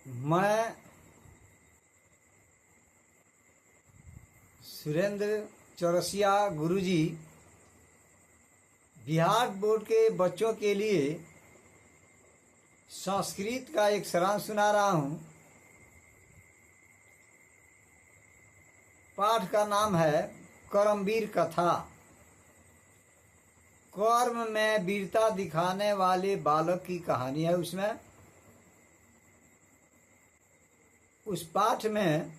मैं सुरेंद्र चौरसिया गुरुजी बिहार बोर्ड के बच्चों के लिए संस्कृत का एक सारांश सुना रहा हूँ। पाठ का नाम है कर्मवीर कथा। कर्म में वीरता दिखाने वाले बालक की कहानी है। उसमें उस पाठ में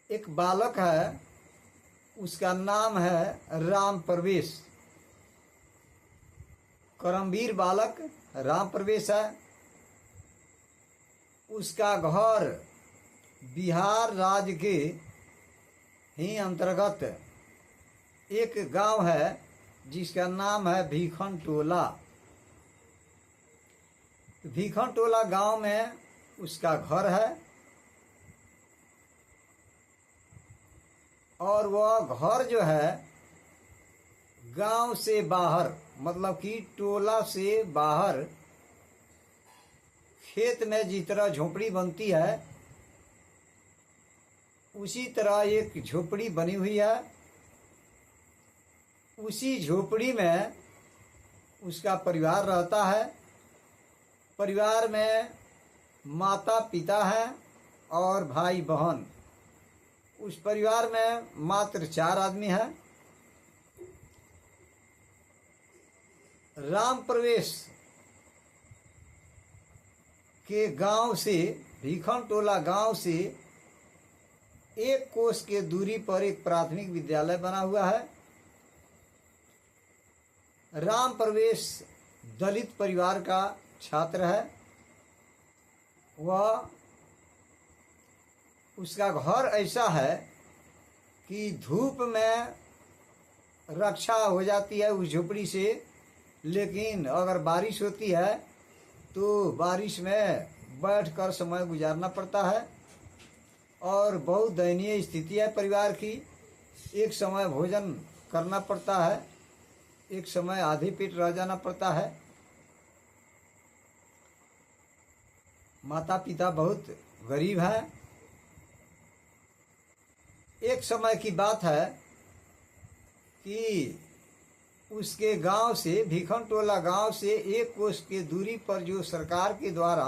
एक बालक है, उसका नाम है राम प्रवेश। कर्मवीर बालक राम प्रवेश है। उसका घर बिहार राज्य के ही अंतर्गत एक गांव है जिसका नाम है भीखन टोला। भीखन टोला गांव में उसका घर है और वह घर जो है गांव से बाहर, मतलब कि टोला से बाहर खेत में जिस तरह झोपड़ी बनती है उसी तरह एक झोपड़ी बनी हुई है। उसी झोपड़ी में उसका परिवार रहता है। परिवार में माता पिता हैं और भाई बहन। उस परिवार में मात्र 4 आदमी हैं। राम प्रवेश के गांव से, भीखन टोला गांव से 1 कोस के दूरी पर एक प्राथमिक विद्यालय बना हुआ है। राम प्रवेश दलित परिवार का छात्र है। वह, उसका घर ऐसा है कि धूप में रक्षा हो जाती है उस झोपड़ी से, लेकिन अगर बारिश होती है तो बारिश में बैठकर समय गुजारना पड़ता है और बहुत दयनीय स्थिति है परिवार की। एक समय भोजन करना पड़ता है, एक समय आधे पेट रह जाना पड़ता है। माता पिता बहुत गरीब हैं। एक समय की बात है कि उसके गांव से, भीखन टोला गांव से 1 कोस के दूरी पर जो सरकार के द्वारा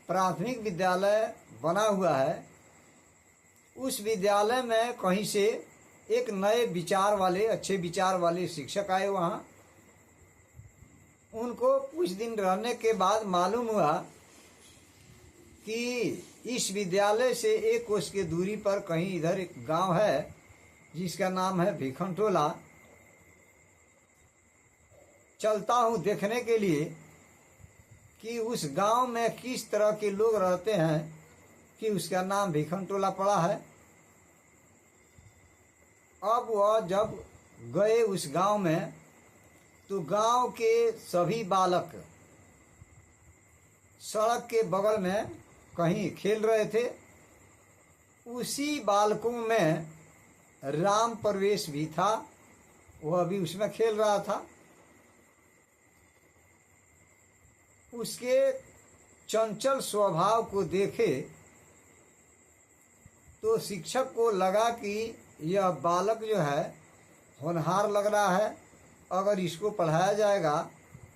प्राथमिक विद्यालय बना हुआ है, उस विद्यालय में कहीं से एक नए विचार वाले, अच्छे विचार वाले शिक्षक आए वहाँ। उनको कुछ दिन रहने के बाद मालूम हुआ कि इस विद्यालय से 1 कोस के दूरी पर कहीं इधर एक गांव है जिसका नाम है भीखन टोला। चलता हूँ देखने के लिए कि उस गांव में किस तरह के लोग रहते हैं कि उसका नाम भीखन टोला पड़ा है। अब वह जब गए उस गांव में तो गांव के सभी बालक सड़क के बगल में कहीं खेल रहे थे। उसी बालकों में राम प्रवेश भी था, वह भी उसमें खेल रहा था। उसके चंचल स्वभाव को देखे तो शिक्षक को लगा कि यह बालक जो है होनहार लग रहा है, अगर इसको पढ़ाया जाएगा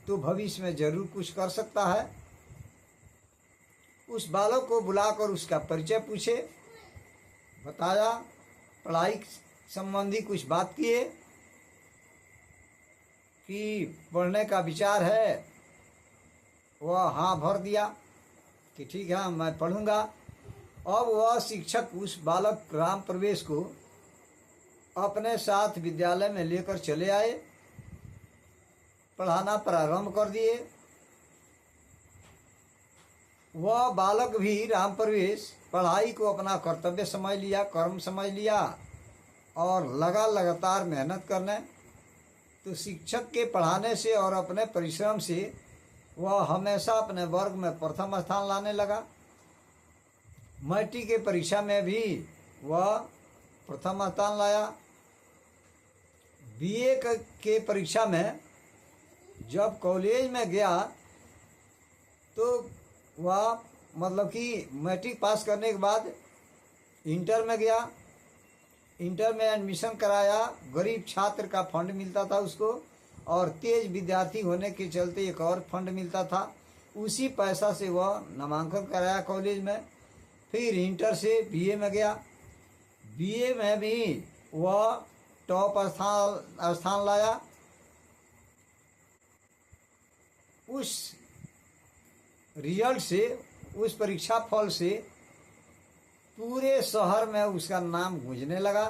तो भविष्य में जरूर कुछ कर सकता है। उस बालक को बुलाकर उसका परिचय पूछे, बताया, पढ़ाई संबंधी कुछ बात किए कि पढ़ने का विचार है। वह हाँ भर दिया कि ठीक है मैं पढ़ूंगा। अब वह शिक्षक उस बालक राम प्रवेश को अपने साथ विद्यालय में लेकर चले आए, पढ़ाना प्रारंभ कर दिए। वह बालक भी, राम प्रवेश, पढ़ाई को अपना कर्तव्य समझ लिया, कर्म समझ लिया और लगा लगातार मेहनत करने। तो शिक्षक के पढ़ाने से और अपने परिश्रम से वह हमेशा अपने वर्ग में प्रथम स्थान लाने लगा। मैट्रिक के परीक्षा में भी वह प्रथम स्थान लाया। बीए के परीक्षा में जब कॉलेज में गया तो वह मतलब कि मैट्रिक पास करने के बाद इंटर में गया। इंटर में एडमिशन कराया, गरीब छात्र का फंड मिलता था उसको, और तेज विद्यार्थी होने के चलते एक और फंड मिलता था। उसी पैसा से वह नामांकन कराया कॉलेज में। फिर इंटर से बीए में गया। बीए में भी वह टॉप स्थान लाया। उस रिजल्ट से, उस परीक्षा फल से पूरे शहर में उसका नाम गूंजने लगा।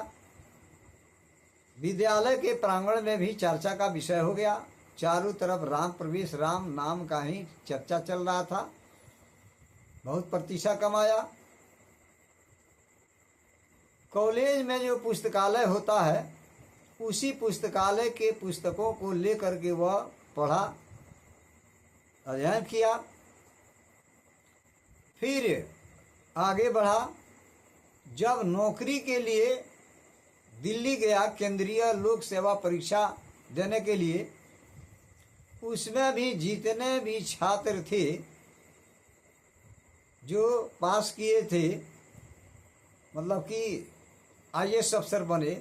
विद्यालय के प्रांगण में भी चर्चा का विषय हो गया। चारों तरफ राम प्रवेश राम नाम का ही चर्चा चल रहा था। बहुत प्रतिष्ठा कमाया। कॉलेज में जो पुस्तकालय होता है, उसी पुस्तकालय के पुस्तकों को लेकर के वह पढ़ा, अध्ययन किया। फिर आगे बढ़ा। जब नौकरी के लिए दिल्ली गया केंद्रीय लोक सेवा परीक्षा देने के लिए, उसमें भी जितने भी छात्र थे जो पास किए थे, मतलब कि आईएएस अफसर बने,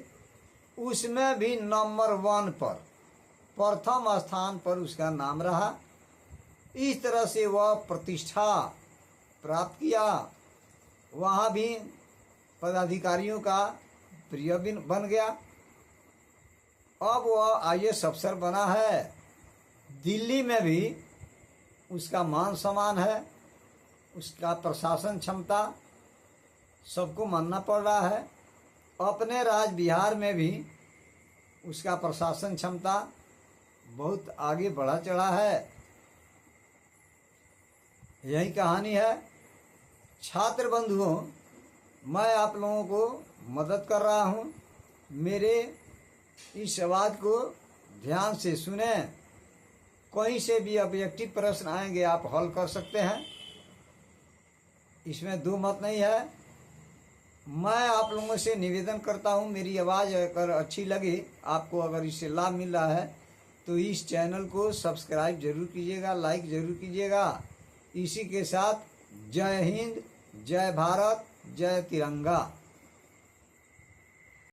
उसमें भी नंबर 1 पर, प्रथम स्थान पर उसका नाम रहा। इस तरह से वह प्रतिष्ठा प्राप्त किया। वहाँ भी पदाधिकारियों का प्रिय बन गया। अब वह आईएएस अफसर बना है। दिल्ली में भी उसका मान सम्मान है, उसका प्रशासन क्षमता सबको मानना पड़ रहा है। अपने राज्य बिहार में भी उसका प्रशासन क्षमता बहुत आगे बढ़ा चढ़ा है। यही कहानी है। छात्र बंधुओं, मैं आप लोगों को मदद कर रहा हूँ। मेरे इस आवाज़ को ध्यान से सुने। कहीं से भी ऑब्जेक्टिव प्रश्न आएंगे आप हल कर सकते हैं, इसमें दो मत नहीं है। मैं आप लोगों से निवेदन करता हूँ, मेरी आवाज़ अगर अच्छी लगे, आपको अगर इससे लाभ मिल रहा है, तो इस चैनल को सब्सक्राइब जरूर कीजिएगा, लाइक जरूर कीजिएगा। इसी के साथ जय हिंद, जय भारत, जय तिरंगा।